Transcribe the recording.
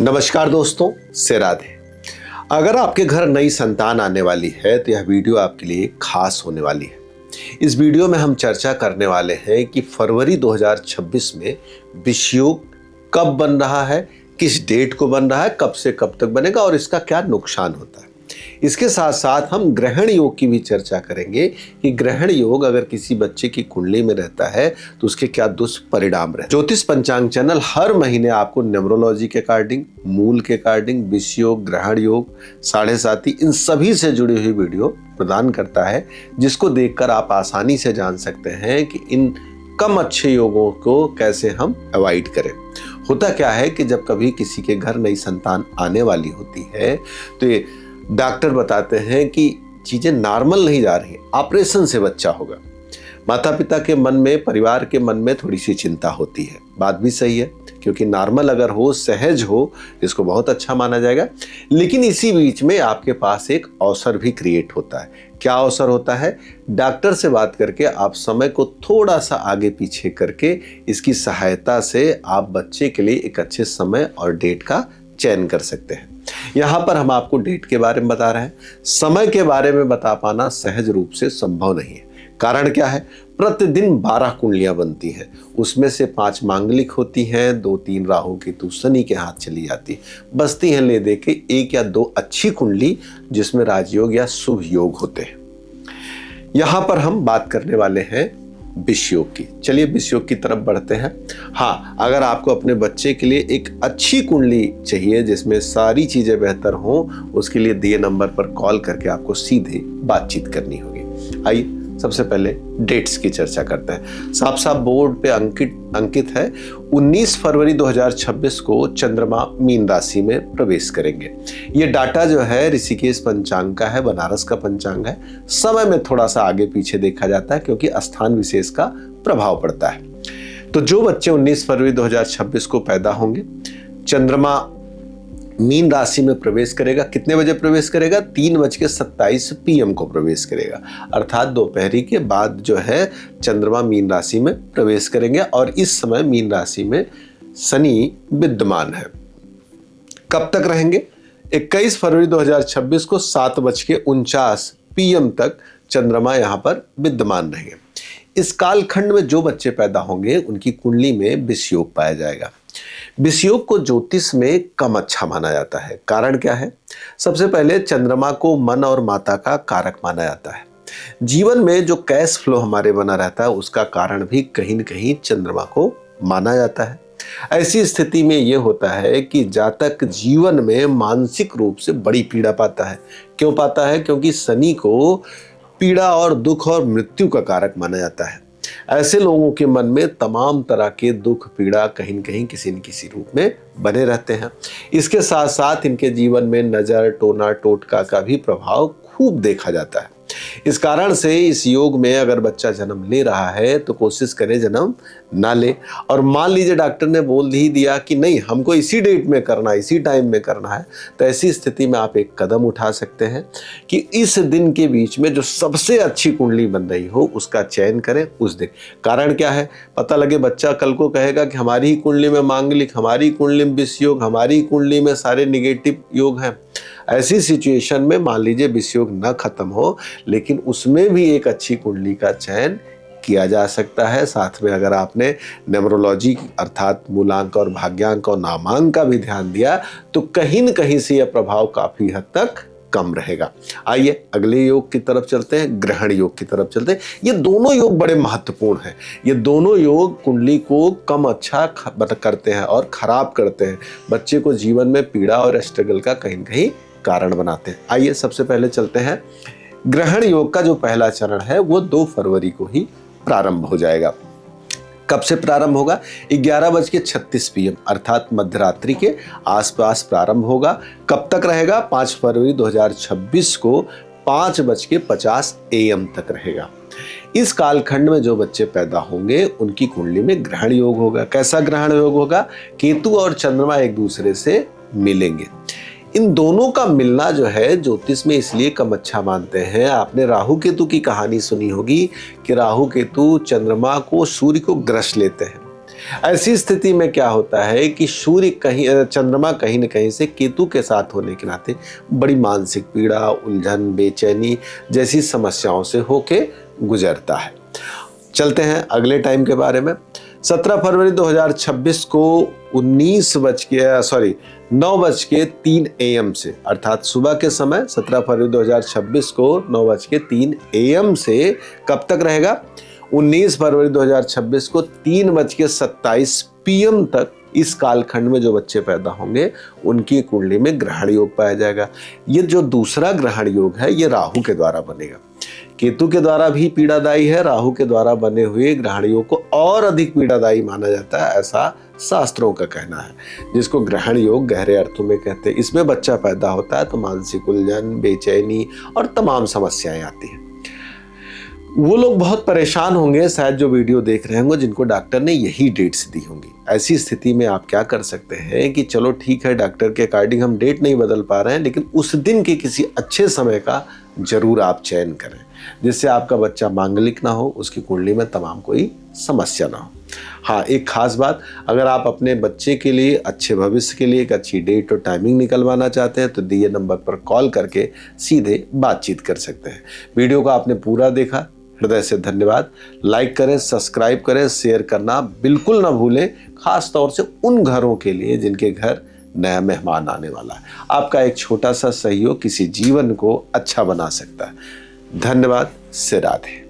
नमस्कार दोस्तों, से राधे। अगर आपके घर नई संतान आने वाली है तो यह वीडियो आपके लिए खास होने वाली है। इस वीडियो में हम चर्चा करने वाले हैं कि फरवरी 2026 में विषयोग कब बन रहा है, किस डेट को बन रहा है, कब से कब तक बनेगा और इसका क्या नुकसान होता है। इसके साथ साथ हम ग्रहण योग की भी चर्चा करेंगे कि ग्रहण योग अगर किसी बच्चे की कुंडली में रहता है तो उसके क्या दुष्परिणाम रहते हैं। ज्योतिष पंचांग चैनल हर महीने आपको न्यूमरोलॉजी के अकॉर्डिंग, मूल के अकॉर्डिंग, विषयोग, ग्रहण योग, साढ़े साथी, इन सभी से जुड़ी हुई वीडियो प्रदान करता है, जिसको देखकर आप आसानी से जान सकते हैं कि इन कम अच्छे योगों को कैसे हम अवॉइड करें। होता क्या है कि जब कभी किसी के घर नई संतान आने वाली होती है तो ये डॉक्टर बताते हैं कि चीजें नॉर्मल नहीं जा रही, ऑपरेशन से बच्चा होगा। माता पिता के मन में, परिवार के मन में थोड़ी सी चिंता होती है। बात भी सही है, क्योंकि नॉर्मल अगर हो, सहज हो, इसको बहुत अच्छा माना जाएगा। लेकिन इसी बीच में आपके पास एक अवसर भी क्रिएट होता है। क्या अवसर होता है? डॉक्टर से बात करके आप समय को थोड़ा सा आगे पीछे करके इसकी सहायता से आप बच्चे के लिए एक अच्छे समय और डेट का चयन कर सकते हैं। यहाँ पर हम आपको डेट के बारे में बता रहे हैं, समय के बारे में बता पाना सहज रूप से संभव नहीं है। कारण क्या है? प्रतिदिन 12 कुंडलियां बनती हैं, उसमें से 5 मांगलिक होती हैं, 2-3 राहु केतु शनि के हाथ चली जाती है। बचती हैं ले दे के 1 या 2 अच्छी कुंडली जिसमें राजयोग या शुभ योग होते हैं। यहाँ पर हम बात करने वाले हैं विषयोग की। चलिए विषयोग की तरफ बढ़ते हैं। हाँ, अगर आपको अपने बच्चे के लिए एक अच्छी कुंडली चाहिए जिसमें सारी चीजें बेहतर हों, उसके लिए दिए नंबर पर कॉल करके आपको सीधे बातचीत करनी होगी। आइए सबसे पहले डेट्स की चर्चा करते हैं। साफ साफ बोर्ड पे अंकित है 19 फरवरी 2026 को चंद्रमा मीन राशि में प्रवेश करेंगे। ये डाटा जो है ऋषिकेश पंचांग का है, बनारस का पंचांग है। समय में थोड़ा सा आगे पीछे देखा जाता है क्योंकि स्थान विशेष का प्रभाव पड़ता है। तो जो बच्चे 19 फरवरी 2026 को पैदा होंगे, चंद्रमा मीन राशि में प्रवेश करेगा। कितने बजे प्रवेश करेगा? 3:27 PM को प्रवेश करेगा, अर्थात दोपहरी के बाद जो है चंद्रमा मीन राशि में प्रवेश करेंगे। और इस समय मीन राशि में शनि विद्यमान है। कब तक रहेंगे? 21 फरवरी 2026 को 7:49 PM तक चंद्रमा यहाँ पर विद्यमान रहेंगे। इस कालखंड में जो बच्चे पैदा होंगे उनकी कुंडली में विषयोग पाया जाएगा। विषयोग को ज्योतिष में कम अच्छा माना जाता है। कारण क्या है? सबसे पहले चंद्रमा को मन और माता का कारक माना जाता है। जीवन में जो कैश फ्लो हमारे बना रहता है उसका कारण भी कहीं न कहीं चंद्रमा को माना जाता है। ऐसी स्थिति में यह होता है कि जातक जीवन में मानसिक रूप से बड़ी पीड़ा पाता है। क्यों पाता है? क्योंकि शनि को पीड़ा और दुख और मृत्यु का कारक माना जाता है। ऐसे लोगों के मन में तमाम तरह के दुख, पीड़ा कहीं न कहीं किसी न किसी रूप में बने रहते हैं। इसके साथ साथ इनके जीवन में नजर, टोना, टोटका का भी प्रभाव खूब देखा जाता है। इस कारण से इस योग में अगर बच्चा जन्म ले रहा है तो कोशिश करें जन्म ना ले। और मान लीजिए डॉक्टर ने बोल ही दिया कि नहीं, हमको इसी डेट में करना है, इसी टाइम में करना है, तो ऐसी स्थिति में आप एक कदम उठा सकते हैं कि इस दिन के बीच में जो सबसे अच्छी कुंडली बन रही हो उसका चयन करें उस दिन। कारण क्या है? पता लगे बच्चा कल को कहेगा कि हमारी ही कुंडली में मांगलिक, हमारी कुंडली में विषयोग, हमारी कुंडली में सारे निगेटिव योग हैं। ऐसी सिचुएशन में मान लीजिए विषयोग न खत्म हो, लेकिन उसमें भी एक अच्छी कुंडली का चयन किया जा सकता है। साथ में अगर आपने न्यूमरोलॉजी अर्थात मूलांक और भाग्यांक और नामांक का भी ध्यान दिया तो कहीं न कहीं से यह प्रभाव काफी हद तक कम रहेगा। आइए अगले योग की तरफ चलते हैं, ग्रहण योग की तरफ चलते हैं। ये दोनों योग बड़े महत्वपूर्ण हैं। ये दोनों योग कुंडली को कम अच्छा करते हैं और खराब करते हैं। बच्चे को जीवन में पीड़ा और स्ट्रगल का कहीं न कहीं कारण बनाते हैं। आइए सबसे पहले चलते हैं। ग्रहण योग का जो पहला चरण है वो 2 फरवरी को ही प्रारंभ हो जाएगा। कब से प्रारंभ होगा? 11:36 PM अर्थात मध्यरात्रि के आसपास प्रारंभ होगा। कब तक रहेगा? 5 फरवरी 2026 को 5:50 AM तक रहेगा। इस कालखंड में जो बच्चे पैदा होंगे उनकी कुंडली में ग्रहण योग होगा। कैसा ग्रहण योग होगा? केतु और चंद्रमा एक दूसरे से मिलेंगे। इन दोनों का मिलना जो है ज्योतिष में इसलिए कम अच्छा मानते हैं। आपने राहु केतु की कहानी सुनी होगी कि राहु केतु चंद्रमा को, सूर्य को ग्रस लेते हैं। ऐसी स्थिति में क्या होता है कि चंद्रमा कहीं न कहीं से केतु के साथ होने के नाते बड़ी मानसिक पीड़ा, उलझन, बेचैनी जैसी समस्याओं से होके गुजरता है। चलते हैं अगले टाइम के बारे में। 17 फरवरी 2026 को 9:03 AM से, अर्थात सुबह के समय 17 फरवरी 2026 को 9:03 AM से कब तक रहेगा? 19 फरवरी 2026 को 3:27 PM तक इस कालखंड में जो बच्चे पैदा होंगे उनकी कुंडली में ग्रहण योग पाया जाएगा। ये जो दूसरा ग्रहण योग है ये राहु के द्वारा बनेगा। केतु के द्वारा भी पीड़ादायी है, राहु के द्वारा बने हुए ग्रहण योग को और अधिक पीड़ादायी माना जाता है, ऐसा शास्त्रों का कहना है, जिसको ग्रहण योग गहरे अर्थों में कहते हैं। इसमें बच्चा पैदा होता है तो मानसिक उलझन, बेचैनी और तमाम समस्याएं आती हैं। वो लोग बहुत परेशान होंगे शायद जो वीडियो देख रहे होंगे जिनको डॉक्टर ने यही डेट्स दी होंगी। ऐसी स्थिति में आप क्या कर सकते हैं कि चलो ठीक है, डॉक्टर के अकॉर्डिंग हम डेट नहीं बदल पा रहे हैं, लेकिन उस दिन के किसी अच्छे समय का जरूर आप चयन करें, जिससे आपका बच्चा मांगलिक ना हो, उसकी कुंडली में तमाम कोई समस्या ना हो। हाँ, एक खास बात, अगर आप अपने बच्चे के लिए अच्छे भविष्य के लिए एक अच्छी डेट और टाइमिंग निकलवाना चाहते हैं तो दिए नंबर पर कॉल करके सीधे बातचीत कर सकते हैं। वीडियो को आपने पूरा देखा, हृदय से धन्यवाद। लाइक करें, सब्सक्राइब करें, शेयर करना बिल्कुल ना भूलें, खास तौर से उन घरों के लिए जिनके घर नया मेहमान आने वाला है। आपका एक छोटा सा सहयोग किसी जीवन को अच्छा बना सकता है। धन्यवाद। से राधे।